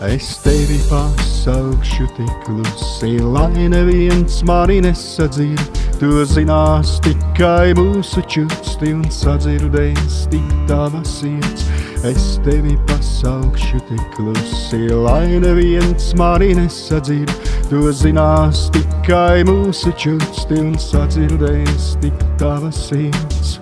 Es tevi pasaukšu tik klusi, lai neviens mani nesadzird. To zinās tikai mūsu čuksti un sadzirdēs tik tava sirds. Es tevi pasaukšu tik klusi, lai neviens mani nesadzird. To zinās tikai mūsu čuksti un sadzirdēs tik tava sirds.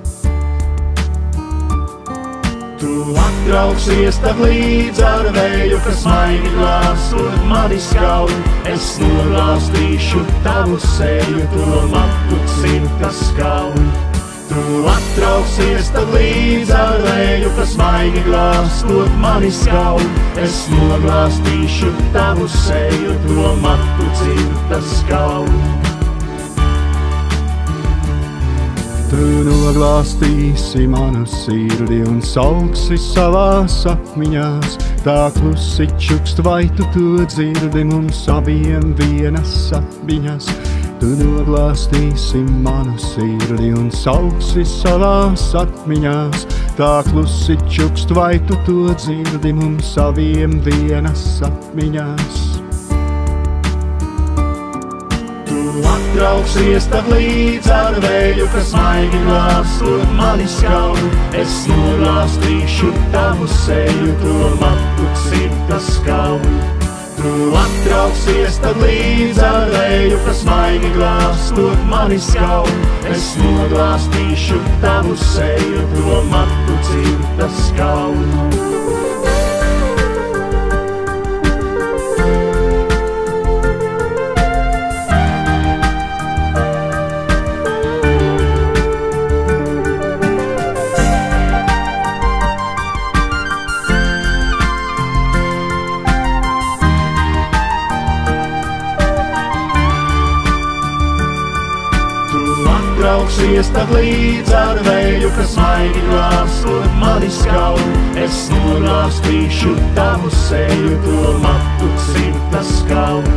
Tu atbrauksies tad līdz ar vēju, kas maigi glāstot mani skauj. Es noglāstīšu tavu seju, to matu cirta skauj. Tu atbrauksies tad līdz ar vēju, kas maigi glāstot mani skauj. Es noglāstīšu tavu seju, to matu cirta skauj. Tu noglāstīsi manu sirdi un saugsi savās atmiņās. Tā klusi čukst, vai tu to dzirdi, mums abiem vienas atmiņas. Tu noglāstīsi manu sirdi un saugsi savās atmiņās. Tā klusi čukst, vai tu to dzirdi, mums abiem vienas atmiņās. Atbrauksies tad līdz ar vēju, kas maigi glāstot mani skauj. Es noglāstīšu tavu seju, to matu cirta skauj. Tu atbrauksies tad līdz ar vēju, kas maigi glāstot mani skauj. Es noglāstīšu tavu seju, to matu cirta skauj. Atbrauksies tad līdz ar vēju, kas maigi glāstot mani skauj. Es noglāstīšu tavu seju, to matu cirta skauj.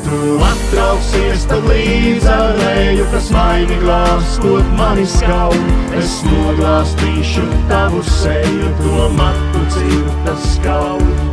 Tu atbrauksies tad līdz ar vēju, kas maigi glāstot mani skauj. Es noglāstīšu tavu seju, to matu cirta skauj.